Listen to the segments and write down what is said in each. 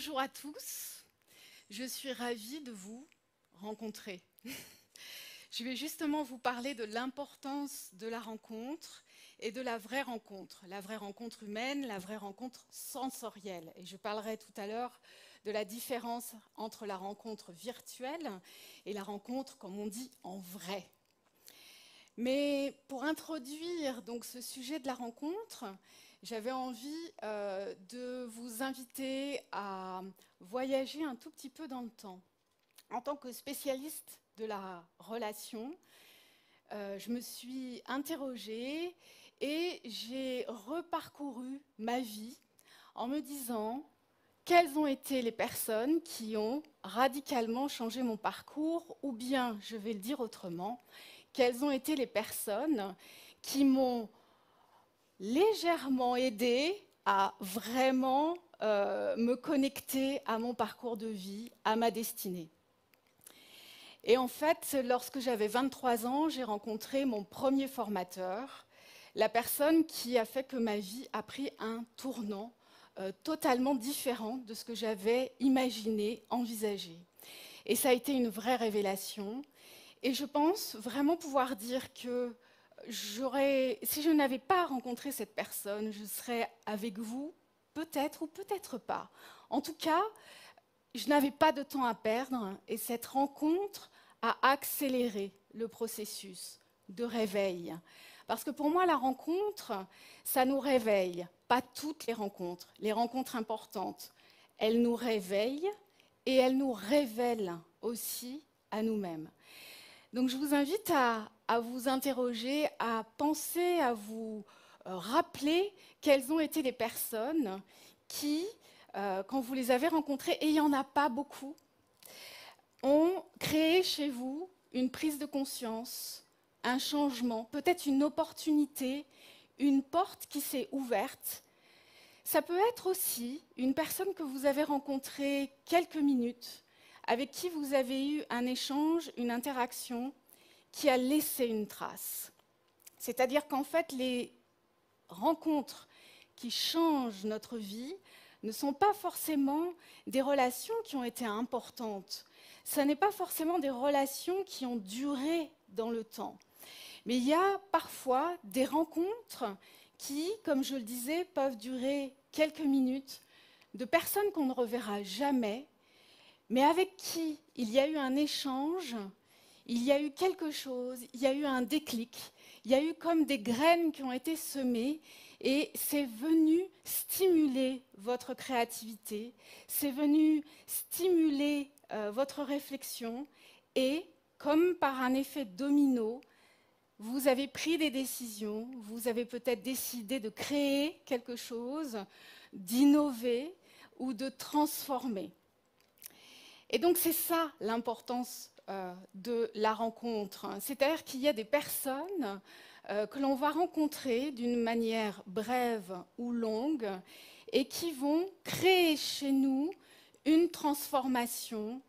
Bonjour à tous, je suis ravie de vous rencontrer. Je vais justement vous parler de l'importance de la rencontre et de la vraie rencontre humaine, la vraie rencontre sensorielle. Et je parlerai tout à l'heure de la différence entre la rencontre virtuelle et la rencontre, comme on dit, en vrai. Mais pour introduire donc ce sujet de la rencontre, j'avais envie de vous inviter à voyager un tout petit peu dans le temps. En tant que spécialiste de la relation, je me suis interrogée et j'ai reparcouru ma vie en me disant quelles ont été les personnes qui ont radicalement changé mon parcours, ou bien, je vais le dire autrement, quelles ont été les personnes qui m'ont légèrement aidée à vraiment me connecter à mon parcours de vie, à ma destinée. Et en fait, lorsque j'avais 23 ans, j'ai rencontré mon premier formateur, la personne qui a fait que ma vie a pris un tournant totalement différent de ce que j'avais imaginé, envisagé. Et ça a été une vraie révélation. Et je pense vraiment pouvoir dire que si je n'avais pas rencontré cette personne, je serais avec vous, peut-être ou peut-être pas. En tout cas, je n'avais pas de temps à perdre et cette rencontre a accéléré le processus de réveil. Parce que pour moi, la rencontre, ça nous réveille. Pas toutes les rencontres importantes. Elles nous réveillent et elles nous révèlent aussi à nous-mêmes. Donc je vous invite à vous interroger, à penser, à vous rappeler quelles ont été les personnes qui, quand vous les avez rencontrées, et il n'y en a pas beaucoup, ont créé chez vous une prise de conscience, un changement, peut-être une opportunité, une porte qui s'est ouverte. Ça peut être aussi une personne que vous avez rencontrée quelques minutes, avec qui vous avez eu un échange, une interaction qui a laissé une trace. C'est-à-dire qu'en fait, les rencontres qui changent notre vie ne sont pas forcément des relations qui ont été importantes. Ce n'est pas forcément des relations qui ont duré dans le temps. Mais il y a parfois des rencontres qui, comme je le disais, peuvent durer quelques minutes, de personnes qu'on ne reverra jamais, mais avec qui il y a eu un échange, il y a eu quelque chose, il y a eu un déclic, il y a eu comme des graines qui ont été semées et c'est venu stimuler votre créativité, c'est venu stimuler votre réflexion et, comme par un effet domino, vous avez pris des décisions, vous avez peut-être décidé de créer quelque chose, d'innover ou de transformer. Et donc c'est ça l'importance de la rencontre. C'est-à-dire qu'il y a des personnes que l'on va rencontrer d'une manière brève ou longue et qui vont créer chez nous une transformation,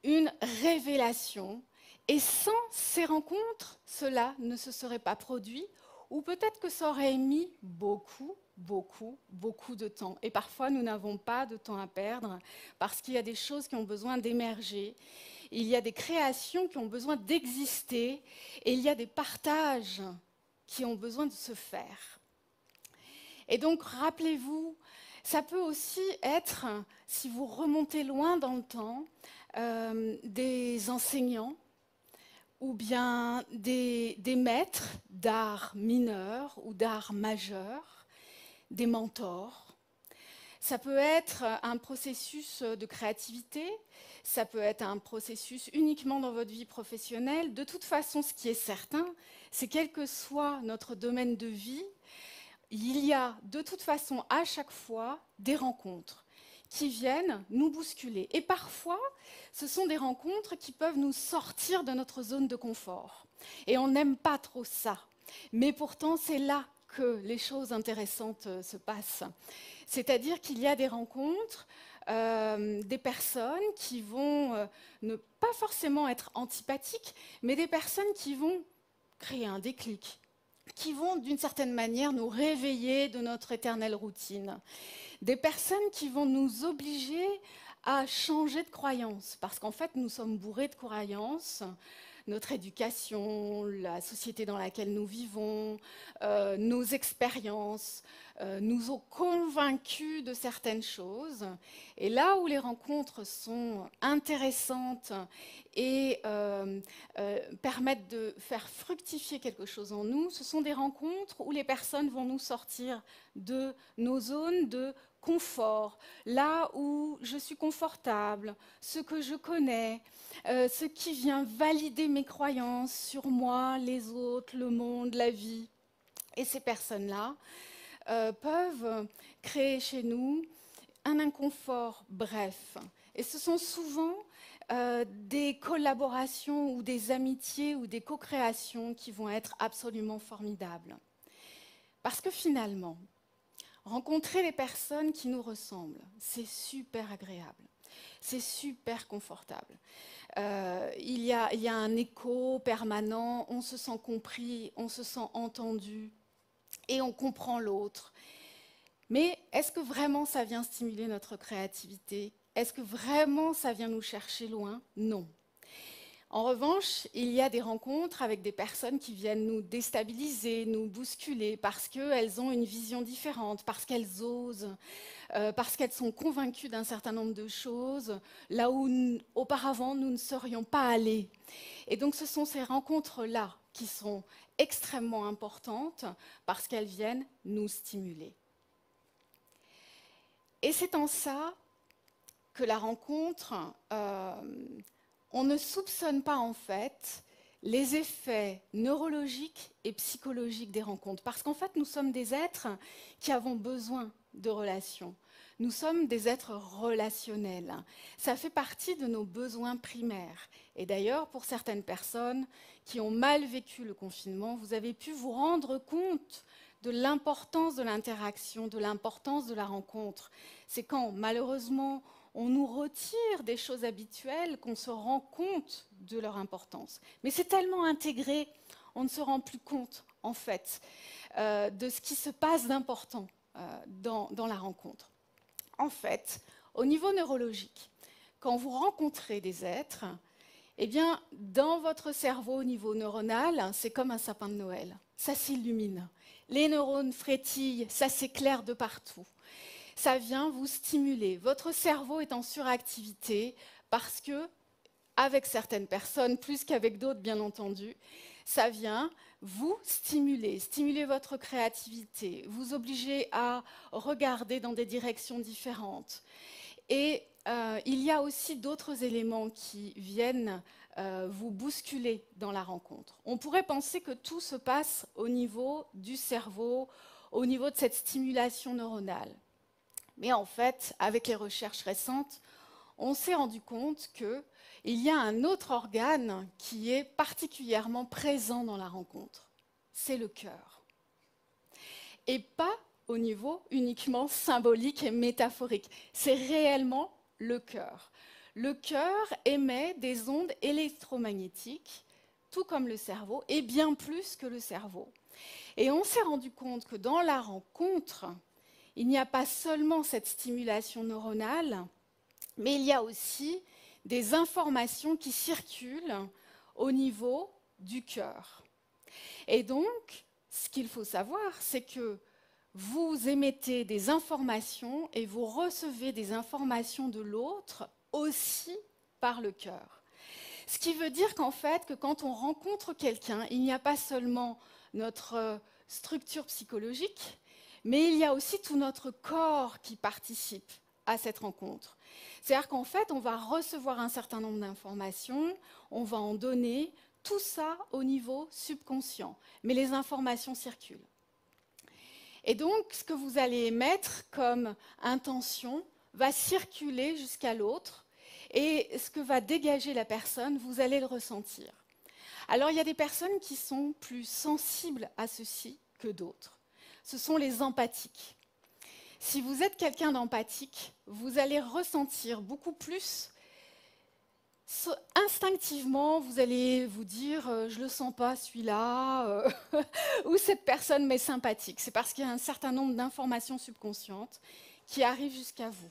une révélation. Et sans ces rencontres, cela ne se serait pas produit, ou peut-être que ça aurait mis beaucoup de temps. Et parfois, nous n'avons pas de temps à perdre parce qu'il y a des choses qui ont besoin d'émerger, il y a des créations qui ont besoin d'exister, et il y a des partages qui ont besoin de se faire. Et donc, rappelez-vous, ça peut aussi être, si vous remontez loin dans le temps, des enseignants ou bien des maîtres d'art mineur ou d'art majeur, des mentors. Ça peut être un processus de créativité, ça peut être un processus uniquement dans votre vie professionnelle. De toute façon, ce qui est certain, c'est quel que soit notre domaine de vie, il y a de toute façon à chaque fois des rencontres qui viennent nous bousculer. Et parfois, ce sont des rencontres qui peuvent nous sortir de notre zone de confort. Et on n'aime pas trop ça. Mais pourtant, c'est là que les choses intéressantes se passent. C'est-à-dire qu'il y a des rencontres, des personnes qui vont ne pas forcément être antipathiques, mais des personnes qui vont créer un déclic, qui vont d'une certaine manière nous réveiller de notre éternelle routine. Des personnes qui vont nous obliger à changer de croyance, parce qu'en fait nous sommes bourrés de croyances. Notre éducation, la société dans laquelle nous vivons, nos expériences nous ont convaincus de certaines choses. Et là où les rencontres sont intéressantes et permettent de faire fructifier quelque chose en nous, ce sont des rencontres où les personnes vont nous sortir de nos zones de confort, là où je suis confortable, ce que je connais, ce qui vient valider mes croyances sur moi, les autres, le monde, la vie. Et ces personnes-là peuvent créer chez nous un inconfort bref. Et ce sont souvent des collaborations ou des amitiés ou des co-créations qui vont être absolument formidables. Parce que finalement, rencontrer les personnes qui nous ressemblent, c'est super agréable, c'est super confortable. Il y a un écho permanent, on se sent compris, on se sent entendu et on comprend l'autre. Mais est-ce que vraiment ça vient stimuler notre créativité? Est-ce que vraiment ça vient nous chercher loin? Non. En revanche, il y a des rencontres avec des personnes qui viennent nous déstabiliser, nous bousculer, parce qu'elles ont une vision différente, parce qu'elles osent, parce qu'elles sont convaincues d'un certain nombre de choses, là où auparavant nous ne serions pas allés. Et donc ce sont ces rencontres-là qui sont extrêmement importantes, parce qu'elles viennent nous stimuler. Et c'est en ça que la rencontre... on ne soupçonne pas en fait les effets neurologiques et psychologiques des rencontres. Parce qu'en fait, nous sommes des êtres qui avons besoin de relations. Nous sommes des êtres relationnels. Ça fait partie de nos besoins primaires. Et d'ailleurs, pour certaines personnes qui ont mal vécu le confinement, vous avez pu vous rendre compte de l'importance de l'interaction, de l'importance de la rencontre. C'est quand, malheureusement, on nous retire des choses habituelles qu'on se rend compte de leur importance. Mais c'est tellement intégré, on ne se rend plus compte, en fait, de ce qui se passe d'important dans la rencontre. En fait, au niveau neurologique, quand vous rencontrez des êtres, eh bien, dans votre cerveau, au niveau neuronal, c'est comme un sapin de Noël. Ça s'illumine. Les neurones frétillent, ça s'éclaire de partout. Ça vient vous stimuler. Votre cerveau est en suractivité parce que, avec certaines personnes, plus qu'avec d'autres bien entendu, ça vient vous stimuler, stimuler votre créativité, vous obliger à regarder dans des directions différentes. Et il y a aussi d'autres éléments qui viennent vous bousculer dans la rencontre. On pourrait penser que tout se passe au niveau du cerveau, au niveau de cette stimulation neuronale. Mais en fait, avec les recherches récentes, on s'est rendu compte qu'il y a un autre organe qui est particulièrement présent dans la rencontre. C'est le cœur. Et pas au niveau uniquement symbolique et métaphorique. C'est réellement le cœur. Le cœur émet des ondes électromagnétiques, tout comme le cerveau, et bien plus que le cerveau. Et on s'est rendu compte que dans la rencontre, il n'y a pas seulement cette stimulation neuronale, mais il y a aussi des informations qui circulent au niveau du cœur. Et donc, ce qu'il faut savoir, c'est que vous émettez des informations et vous recevez des informations de l'autre aussi par le cœur. Ce qui veut dire qu'en fait, que quand on rencontre quelqu'un, il n'y a pas seulement notre structure psychologique, mais il y a aussi tout notre corps qui participe à cette rencontre. C'est-à-dire qu'en fait, on va recevoir un certain nombre d'informations, on va en donner, tout ça au niveau subconscient. Mais les informations circulent. Et donc, ce que vous allez émettre comme intention va circuler jusqu'à l'autre, et ce que va dégager la personne, vous allez le ressentir. Alors, il y a des personnes qui sont plus sensibles à ceci que d'autres. Ce sont les empathiques. Si vous êtes quelqu'un d'empathique, vous allez ressentir beaucoup plus instinctivement, vous allez vous dire je ne le sens pas celui-là, ou cette personne m'est sympathique. C'est parce qu'il y a un certain nombre d'informations subconscientes qui arrivent jusqu'à vous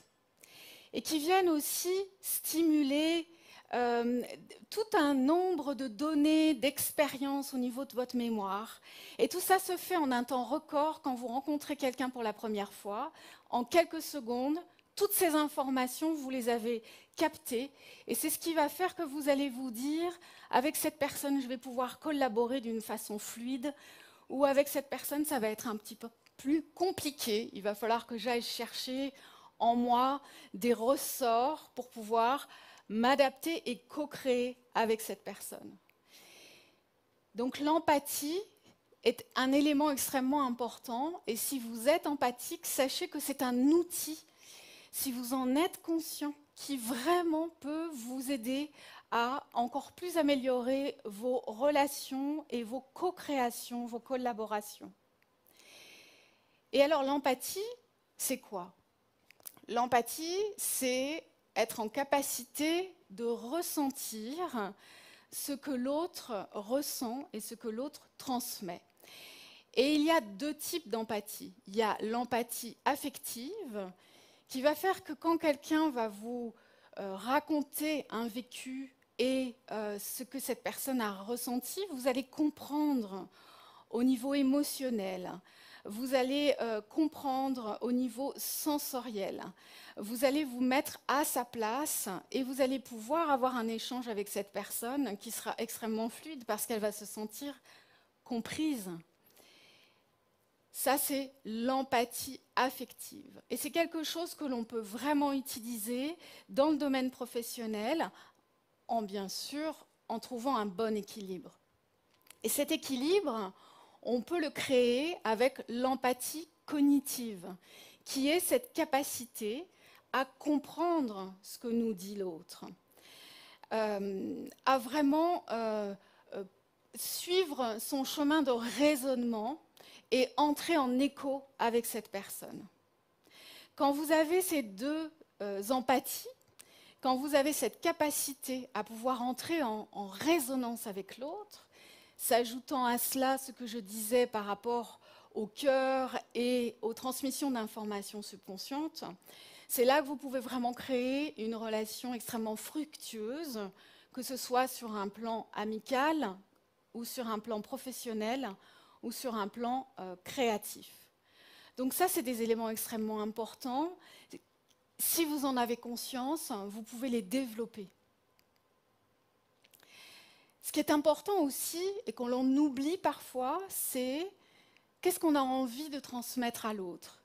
et qui viennent aussi stimuler tout un nombre de données, d'expériences au niveau de votre mémoire. Et tout ça se fait en un temps record quand vous rencontrez quelqu'un pour la première fois. En quelques secondes, toutes ces informations, vous les avez captées. Et c'est ce qui va faire que vous allez vous dire, avec cette personne, je vais pouvoir collaborer d'une façon fluide, ou avec cette personne, ça va être un petit peu plus compliqué. Il va falloir que j'aille chercher en moi des ressorts pour pouvoir m'adapter et co-créer avec cette personne. Donc l'empathie est un élément extrêmement important et si vous êtes empathique, sachez que c'est un outil, si vous en êtes conscient, qui vraiment peut vous aider à encore plus améliorer vos relations et vos co-créations, vos collaborations. Et alors l'empathie, c'est quoi? L'empathie, c'est être en capacité de ressentir ce que l'autre ressent et ce que l'autre transmet. Et il y a deux types d'empathie. Il y a l'empathie affective, qui va faire que quand quelqu'un va vous raconter un vécu et ce que cette personne a ressenti, vous allez comprendre au niveau émotionnel, vous allez comprendre au niveau sensoriel, vous allez vous mettre à sa place et vous allez pouvoir avoir un échange avec cette personne qui sera extrêmement fluide parce qu'elle va se sentir comprise. Ça, c'est l'empathie affective. Et c'est quelque chose que l'on peut vraiment utiliser dans le domaine professionnel, bien sûr, en trouvant un bon équilibre. Et cet équilibre, on peut le créer avec l'empathie cognitive, qui est cette capacité à comprendre ce que nous dit l'autre, à vraiment suivre son chemin de raisonnement et entrer en écho avec cette personne. Quand vous avez ces deux empathies, quand vous avez cette capacité à pouvoir entrer en résonance avec l'autre, s'ajoutant à cela ce que je disais par rapport au cœur et aux transmissions d'informations subconscientes, c'est là que vous pouvez vraiment créer une relation extrêmement fructueuse, que ce soit sur un plan amical ou sur un plan professionnel ou sur un plan créatif. Donc ça, c'est des éléments extrêmement importants. Si vous en avez conscience, vous pouvez les développer. Ce qui est important aussi, et qu'on l'on oublie parfois, c'est qu'est-ce qu'on a envie de transmettre à l'autre?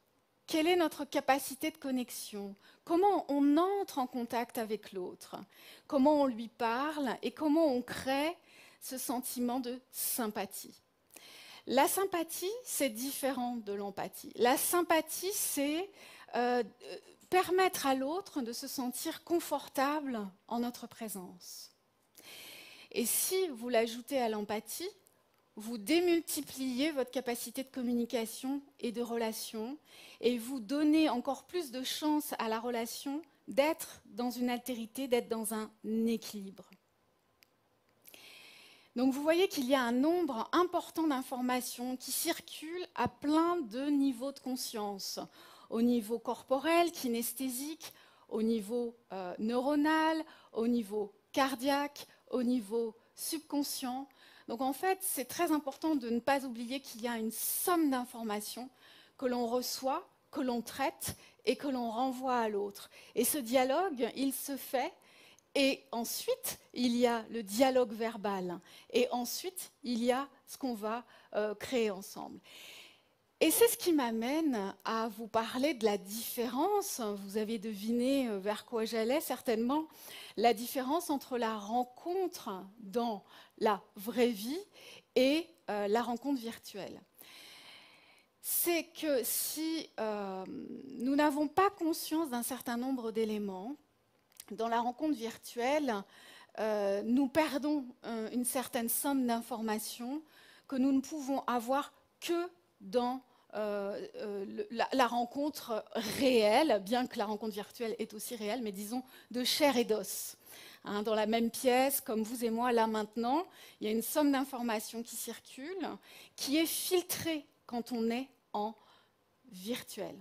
Quelle est notre capacité de connexion? Comment on entre en contact avec l'autre? Comment on lui parle et comment on crée ce sentiment de sympathie? La sympathie, c'est différent de l'empathie. La sympathie, c'est permettre à l'autre de se sentir confortable en notre présence. Et si vous l'ajoutez à l'empathie, vous démultipliez votre capacité de communication et de relation et vous donnez encore plus de chance à la relation d'être dans une altérité, d'être dans un équilibre. Donc vous voyez qu'il y a un nombre important d'informations qui circulent à plein de niveaux de conscience, au niveau corporel, kinesthésique, au niveau neuronal, au niveau cardiaque, au niveau subconscient. Donc en fait, c'est très important de ne pas oublier qu'il y a une somme d'informations que l'on reçoit, que l'on traite et que l'on renvoie à l'autre. Et ce dialogue, il se fait. Et ensuite, il y a le dialogue verbal. Et ensuite, il y a ce qu'on va créer ensemble. Et c'est ce qui m'amène à vous parler de la différence. Vous avez deviné vers quoi j'allais certainement. La différence entre la rencontre dans la vraie vie et la rencontre virtuelle. C'est que si nous n'avons pas conscience d'un certain nombre d'éléments, dans la rencontre virtuelle, nous perdons une certaine somme d'informations que nous ne pouvons avoir que dans la rencontre réelle, bien que la rencontre virtuelle est aussi réelle, mais disons de chair et d'os. hein, dans la même pièce, comme vous et moi là maintenant. Il y a une somme d'informations qui circule, qui est filtrée quand on est en virtuel.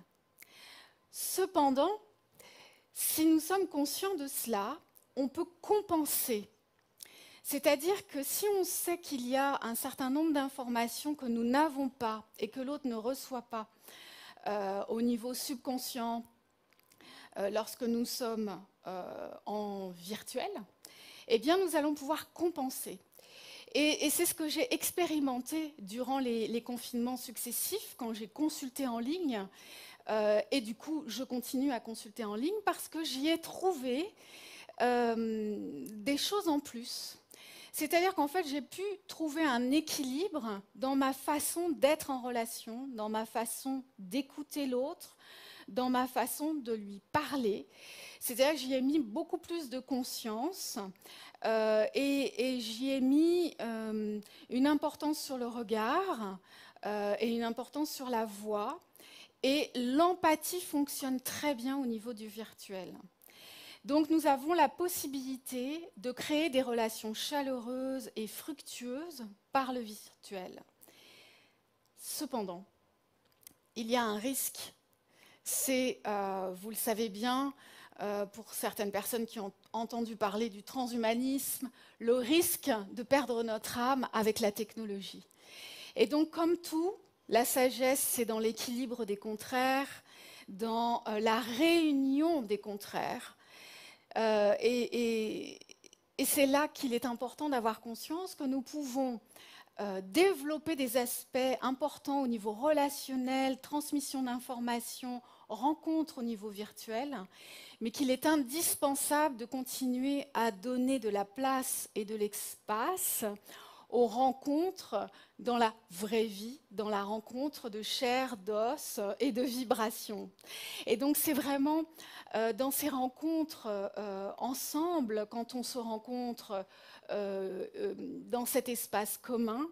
Cependant, si nous sommes conscients de cela, on peut compenser. C'est-à-dire que si on sait qu'il y a un certain nombre d'informations que nous n'avons pas et que l'autre ne reçoit pas au niveau subconscient lorsque nous sommes en virtuel, eh bien nous allons pouvoir compenser. Et c'est ce que j'ai expérimenté durant les confinements successifs, quand j'ai consulté en ligne. Et du coup, je continue à consulter en ligne parce que j'y ai trouvé des choses en plus. C'est-à-dire qu'en fait, j'ai pu trouver un équilibre dans ma façon d'être en relation, dans ma façon d'écouter l'autre, dans ma façon de lui parler. C'est-à-dire que j'y ai mis beaucoup plus de conscience et j'y ai mis une importance sur le regard et une importance sur la voix. Et l'empathie fonctionne très bien au niveau du virtuel. Donc nous avons la possibilité de créer des relations chaleureuses et fructueuses par le virtuel. Cependant, il y a un risque. C'est, vous le savez bien, pour certaines personnes qui ont entendu parler du transhumanisme, le risque de perdre notre âme avec la technologie. Et donc, comme tout, la sagesse, c'est dans l'équilibre des contraires, dans la réunion des contraires. Et c'est là qu'il est important d'avoir conscience que nous pouvons développer des aspects importants au niveau relationnel, transmission d'informations, rencontres au niveau virtuel, mais qu'il est indispensable de continuer à donner de la place et de l'espace aux rencontres dans la vraie vie, dans la rencontre de chair, d'os et de vibrations. Et donc c'est vraiment dans ces rencontres ensemble, quand on se rencontre dans cet espace commun,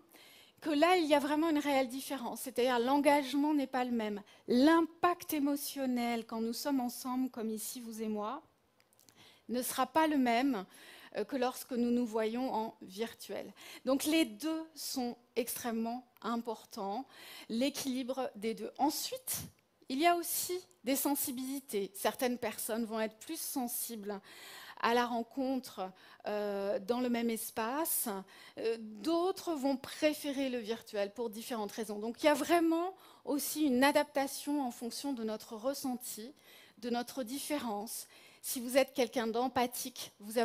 que là, il y a vraiment une réelle différence. C'est-à-dire l'engagement n'est pas le même. L'impact émotionnel, quand nous sommes ensemble, comme ici, vous et moi, ne sera pas le même que lorsque nous nous voyons en virtuel. Donc les deux sont extrêmement importants, l'équilibre des deux. Ensuite, il y a aussi des sensibilités. Certaines personnes vont être plus sensibles à la rencontre dans le même espace. D'autres vont préférer le virtuel pour différentes raisons. Donc il y a vraiment aussi une adaptation en fonction de notre ressenti, de notre différence. Si vous êtes quelqu'un d'empathique, vous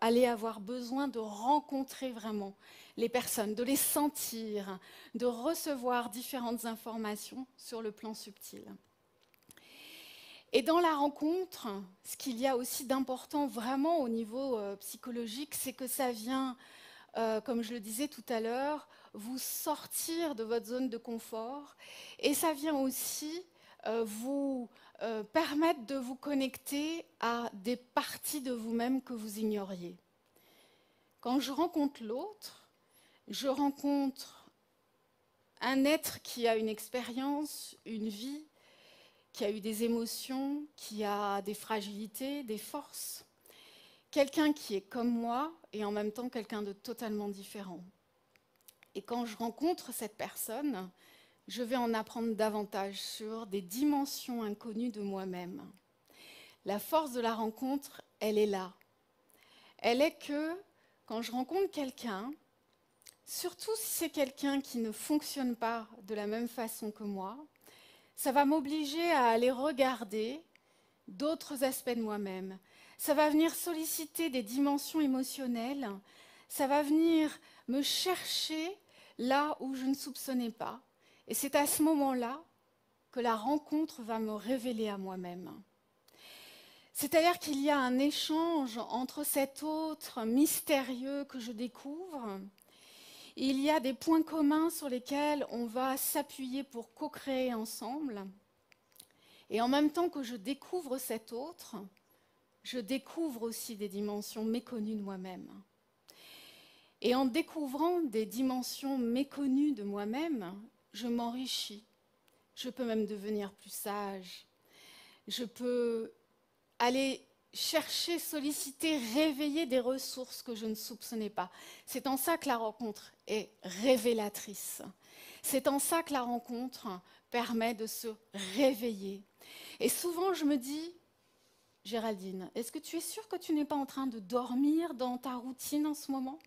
allez avoir besoin de rencontrer vraiment les personnes, de les sentir, de recevoir différentes informations sur le plan subtil. Et dans la rencontre, ce qu'il y a aussi d'important vraiment au niveau psychologique, c'est que ça vient, comme je le disais tout à l'heure, vous sortir de votre zone de confort. Et ça vient aussi vous permettre de vous connecter à des parties de vous-même que vous ignoriez. Quand je rencontre l'autre, je rencontre un être qui a une expérience, une vie, qui a eu des émotions, qui a des fragilités, des forces. Quelqu'un qui est comme moi et en même temps quelqu'un de totalement différent. Et quand je rencontre cette personne, je vais en apprendre davantage sur des dimensions inconnues de moi-même. La force de la rencontre, elle est là. Elle est que quand je rencontre quelqu'un, surtout si c'est quelqu'un qui ne fonctionne pas de la même façon que moi, ça va m'obliger à aller regarder d'autres aspects de moi-même. Ça va venir solliciter des dimensions émotionnelles. Ça va venir me chercher là où je ne soupçonnais pas. Et c'est à ce moment-là que la rencontre va me révéler à moi-même. C'est-à-dire qu'il y a un échange entre cet autre mystérieux que je découvre. Il y a des points communs sur lesquels on va s'appuyer pour co-créer ensemble. Et en même temps que je découvre cet autre, je découvre aussi des dimensions méconnues de moi-même. Et en découvrant des dimensions méconnues de moi-même, je m'enrichis. Je peux même devenir plus sage. Je peux aller chercher, solliciter, réveiller des ressources que je ne soupçonnais pas. C'est en ça que la rencontre est révélatrice. C'est en ça que la rencontre permet de se réveiller. Et souvent, je me dis, Géraldine, est-ce que tu es sûre que tu n'es pas en train de dormir dans ta routine en ce moment?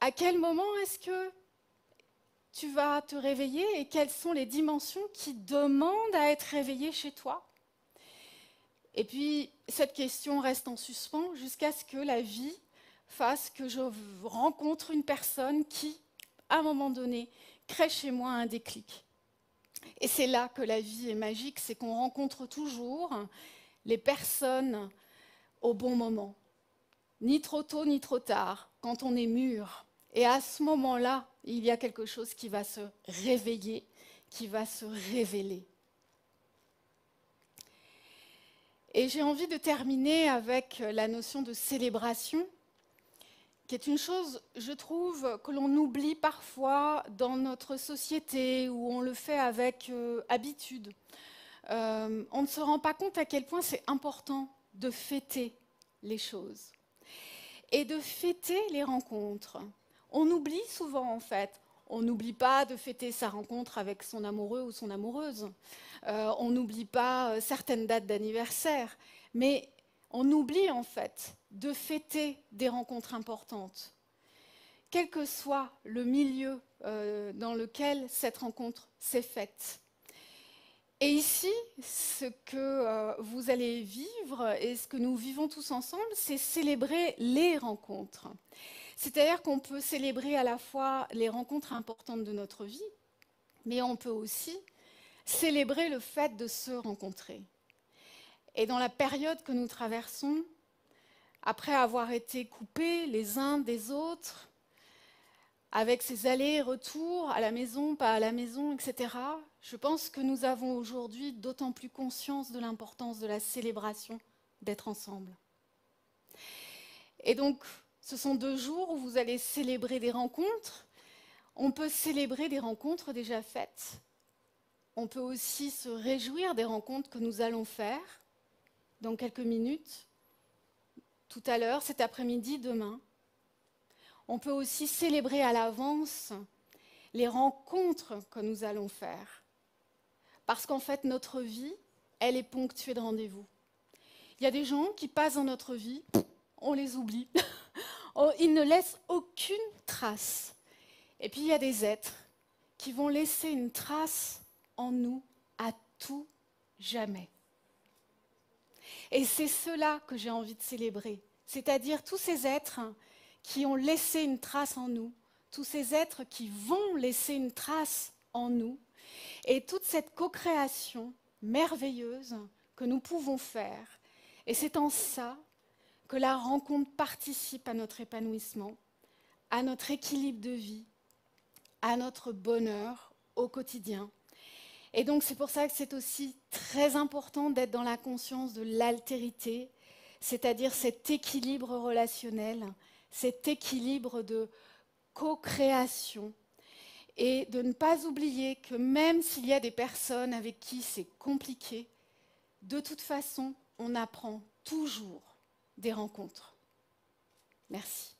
À quel moment est-ce que tu vas te réveiller et quelles sont les dimensions qui demandent à être réveillées chez toi? Et puis, cette question reste en suspens jusqu'à ce que la vie fasse que je rencontre une personne qui, à un moment donné, crée chez moi un déclic. Et c'est là que la vie est magique, c'est qu'on rencontre toujours les personnes au bon moment. Ni trop tôt, ni trop tard, quand on est mûr. Et à ce moment-là, il y a quelque chose qui va se réveiller, qui va se révéler. Et j'ai envie de terminer avec la notion de célébration, qui est une chose, je trouve, que l'on oublie parfois dans notre société, où on le fait avec habitude. On ne se rend pas compte à quel point c'est important de fêter les choses et de fêter les rencontres. On oublie souvent, en fait. On n'oublie pas de fêter sa rencontre avec son amoureux ou son amoureuse. On n'oublie pas certaines dates d'anniversaire. Mais on oublie, en fait, de fêter des rencontres importantes. Quel que soit le milieu dans lequel cette rencontre s'est faite. Et ici, ce que vous allez vivre et ce que nous vivons tous ensemble, c'est célébrer les rencontres. C'est-à-dire qu'on peut célébrer à la fois les rencontres importantes de notre vie, mais on peut aussi célébrer le fait de se rencontrer. Et dans la période que nous traversons, après avoir été coupés les uns des autres, avec ces allers-retours à la maison, pas à la maison, etc., je pense que nous avons aujourd'hui d'autant plus conscience de l'importance de la célébration d'être ensemble. Et donc, ce sont 2 jours où vous allez célébrer des rencontres. On peut célébrer des rencontres déjà faites. On peut aussi se réjouir des rencontres que nous allons faire dans quelques minutes, tout à l'heure, cet après-midi, demain. On peut aussi célébrer à l'avance les rencontres que nous allons faire. Parce qu'en fait, notre vie, elle est ponctuée de rendez-vous. Il y a des gens qui passent dans notre vie, on les oublie. Ils ne laissent aucune trace. Et puis il y a des êtres qui vont laisser une trace en nous à tout jamais. Et c'est cela que j'ai envie de célébrer. C'est-à-dire tous ces êtres qui ont laissé une trace en nous, tous ces êtres qui vont laisser une trace en nous, et toute cette co-création merveilleuse que nous pouvons faire. Et c'est en ça que la rencontre participe à notre épanouissement, à notre équilibre de vie, à notre bonheur au quotidien. Et donc c'est pour ça que c'est aussi très important d'être dans la conscience de l'altérité, c'est-à-dire cet équilibre relationnel, cet équilibre de co-création, et de ne pas oublier que même s'il y a des personnes avec qui c'est compliqué, de toute façon, on apprend toujours des rencontres. Merci.